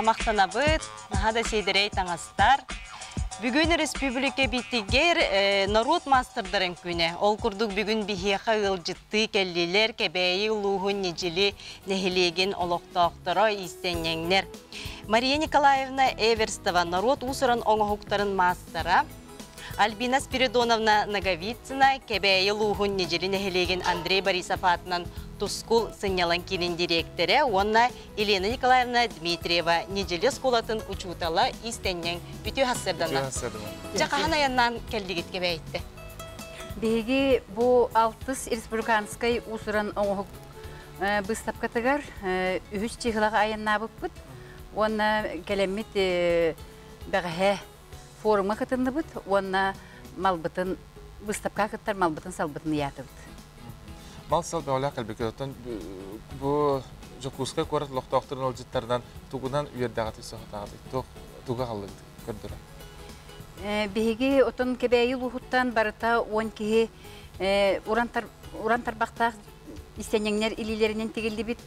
Тамақтанабыт, нахада сейдерей таңастар. Бүгін республика биттигер народ мастырдарын күні. Ол күрдік бүгін бихеқа ғылжытты кәллелер, кәбәйі ұлуғын нежілі нәхілеген олықтақтыра истеннеңнер. Мария Николаевна Эверстова народ ұсырын оңығықтарын мастыра. Альбина Спиридоновна Наговицына кәбәйі ұлуғын нежілі нәхілеген Андрей Борисов атынан Тускул сынялан келін директоры, онна Елена Николаевна Дмитриева нежелі сколатын учутала истеннен бүті хасырдана. Жақаған аяннан кәлдігет кебәйітті. Беге бұл Алтыс республиканскай ұсыран оңық бұстапқатығар үхіш чиғылаға аянна бұппыт. Онна кәлемет бәғі форумға қытынды бұд, онна малбытын бұстапқа қыттар малбытын салбытын ятыбыд. Мал сал бәулі қалбеке өттен бұл жоқұсқа көріт лоқтақтырын ол жыттардан тұғынан үйердіғаты соғытағады. Тұға қалды көрдірі. Беге өттен кебәйі лұғыттан барыта он кеге урантар бақтақ істенеңнер илилерінен тегілді бит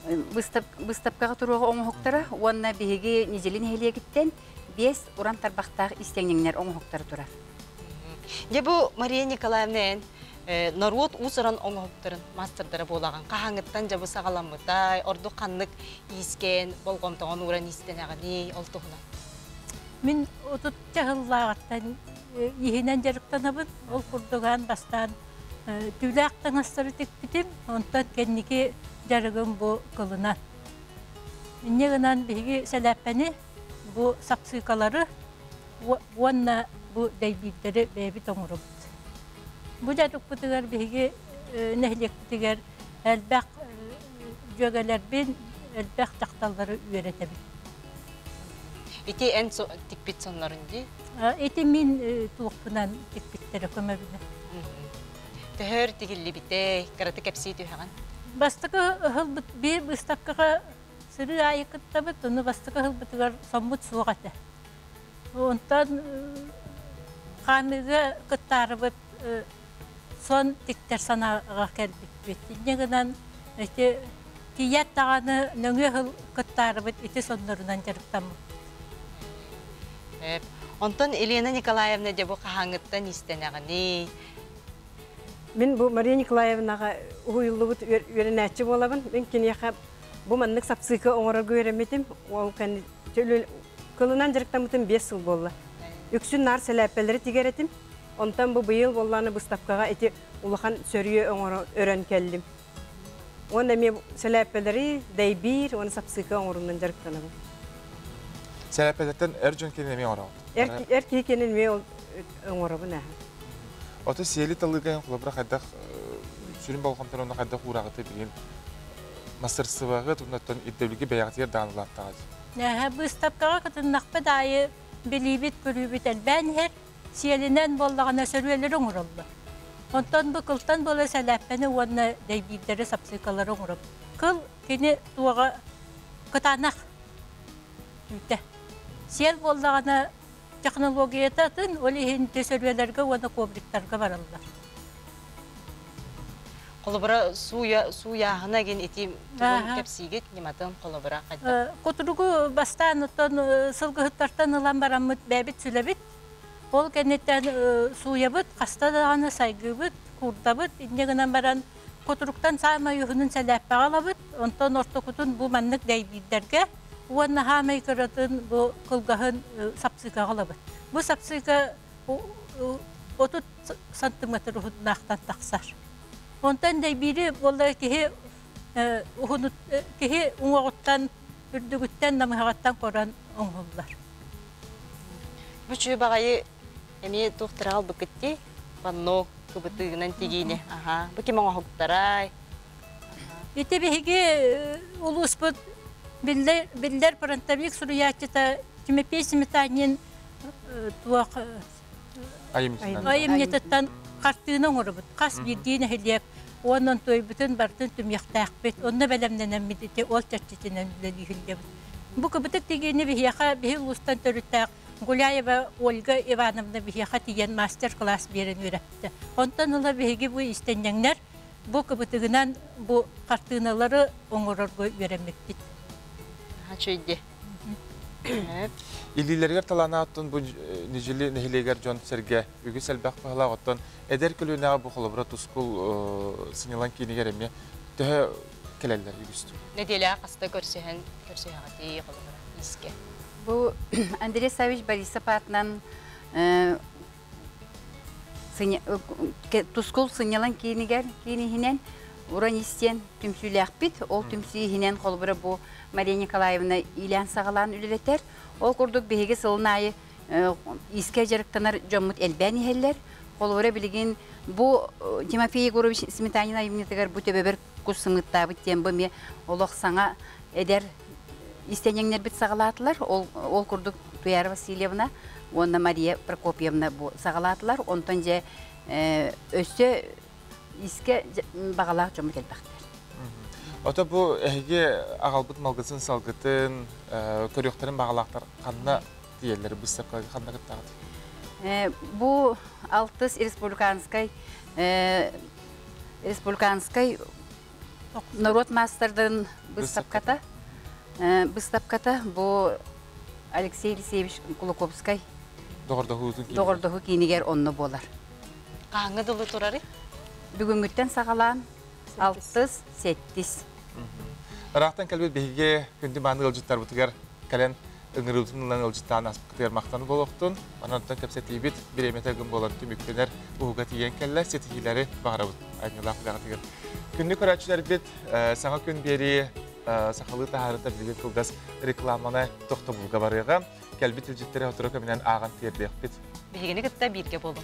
бұстапқаға тұруға оңғықтары, онына беге нежелін хелегіттен 5 урантар бақтақ істенеңнер оңғықтары тұрар. Бұл Мария Николаевна народ ұсыран оңғықтырын мастырдары болаған. Қағаңыттан жабы сағаламытай, орды қанлық ескен, болғымтаған ұран істен ағаны олтығына. Мен отут жағылағаттан ехенен жарықтан абын, ол құрдыған бастан түйлі ақтан астары тек бітім, онтан кәннеке жарығын бұл қылына. Менне ғынан бейге сәләппәні бұл сапсыйқалары, онна бұл дәйбейдері бәйбі тоңыры бұд. Бұл жарық бұтығар бейге нәхілек бұтығар әлбәқ жөгәлер бен әлбәқ тақталары үйереті бі. Ете ән тікпет сонларын де? Ете мен тұлықпынан тікпеттері көмәбіні. Түхір тігілі біте, қараты кәпсей түйіған? Бастықы ғыл бір бұстапқыға сыры айы қытта бұд, оны бастықы ғыл бұтығар сомбұт суғаты. Онтан қамығы қыттары бұд, сон тіктер санаға кәрбет бет. Негінен тият тағаны нөңе ғыл қыттары бұд, еті сонларынан жарықтан бұд. Онтан Елена Николаевна де бұл қағаңыттан істен ағаны? Мен бұл Мария Николаевнаға ұйылы бұд өрінәтші болабын. Мен кенеға бұл маннық сапсықы оңырар көреметім. Ол көлінен жарықтан бұтын 5 жыл болды. Үксін нар сәләппелері тегеретім. Онтан бұл бұйыл болғаны бұстапқаға әте ұлыған сөрге өрен кәлдім. Онда мен сәләппелері дәйбір, оны сапсықы оңырынан жарықтан абын. Сәләппелерден әр жөн кенеме орауды? Әр кенен мен оңырабын әхі. Оты сиели талыгайын құлабыра қайдақ сүрін балғамтар оны қайдақ урағыты білген мастырсывағы тұнаттан иддеуліге бәяғатер дағанылаттағады. Бұстапқаға қытыннақпы дайы білейбет көрібет әлбән әр сиелінен болдағына сөрвелері ұңырылды. Онтан бұл қылтан болы сәләппәні онына дәйбейдері сапсықалары ұңырып. Қыл кені туаға қытанақ үйті. Сиел болдағына технологията тын олихин төсөрвелерге оны кобриктарға баралдар. Қолыбыра суяғына ген етем кәпсейгет нематын қолыбыра қайда? Құтырғы бастан ұттан сылғыттартан ұлан барамыд бәбіт сүләбіт. Ол кәнеттен суябыт, қастадағаны сайгыбыт, құрдабыт. Иннегінен баран құтырықтан сама үйінің сәләппі алабыт. Онтан орта құтын бұл маннық дәйбейдерге Уанна хамай кыратын бу кылгахын сапсыга алабыт. Бу сапсыга 30 сантиметр нақтан тақсар. Онтан да бири болла кеhe уңоғыттан үрдүгүттен намыгаттан коран оңголлар. Бүчү багайы эми тухтырал быкытти панно кыбытыгынан тигине. Аха, бу ким оңоғыттарай. Ите беге улуспут Биллер парантабик суруячыта кеме песиметанин туақ айымнететтен қартыны оңырыбыт. Қас бірдейін әлеп, онын той бүтін бартын түмияқтақ бет, онны бәлемденен медете ол чәрчетінен білі үлдебіт. Бұ кібітік дегені бігеға бігі ұстан төріттақ Гуляева Ольга Ивановна бігеға теген мастер-класс берін өрәпті. Онтан ұла бігі бұ істеннеңнер бұ кібітігінен бұ қартыналары оңырырғы өремекпет. Чөйде. Илилергер талана аттон бу нижили нехилегер жон серге үгү селбак бахла оттон эдер күлүнага бу холобра тускул сынылан кинигер эме тө келелер үгүстү. Неделя каста көрсөһөгати кылыбыра иске. Бу Андрей Савич Борисов атынан тускул сынылан кинигинен уранистен түмсүләк бит, ол түмсүйінен қолбыры бұл Мария Николаевна Ильян сағалан үлелетер. Ол күрдік бейге сылынайы иске жарықтанар жоммут әлбән ехелер. Қолбыры білген бұл Тимофей Егорович Сметанина евнетігер бұл төбе бір күз сыңытта біттен бұме олық саңа әдер истенеңнер біт сағалатылар. Ол күрдік Туяр Васильевна, онна Мария Прокопьевна бұл сағалатылар. Онтан же өсі иске бағалақ жомут әлбәқтер. Ота бу әйге ағалбыт малгысын салгытын, көріқтарын бағалақтар қанна диелері бұстапқа қанна кіттағыды? Бу Алтыс республиканскай народ мастердың бұстапката бу Алексей Алексеевич Кулаковскай доғырдығы кейінігер онны болар. Қаңы дылы тұрары? Бүгінгіттен сағалан 6-7. Рақтан кәлбет бейге күнді маңды ылжыттар бұтығар кәлен ыңырылтынлан ылжыттаған аспықтығар мақтаны болуқтын. Анантан кәпсеті бет бір еметі күн болан түмікпенер ұғыға тиген кәлі сетігілері бағара бұд. Айнылақ бұдағы. Күнді көрәтшілер бет саңа күн бері сақалы тағарыта білген күлдас рекламаны тоқты бұлға барыға. Кәлбет ылжыттары отыры көмінен аған тердеқ бет. Бейгені кітті бірге болу.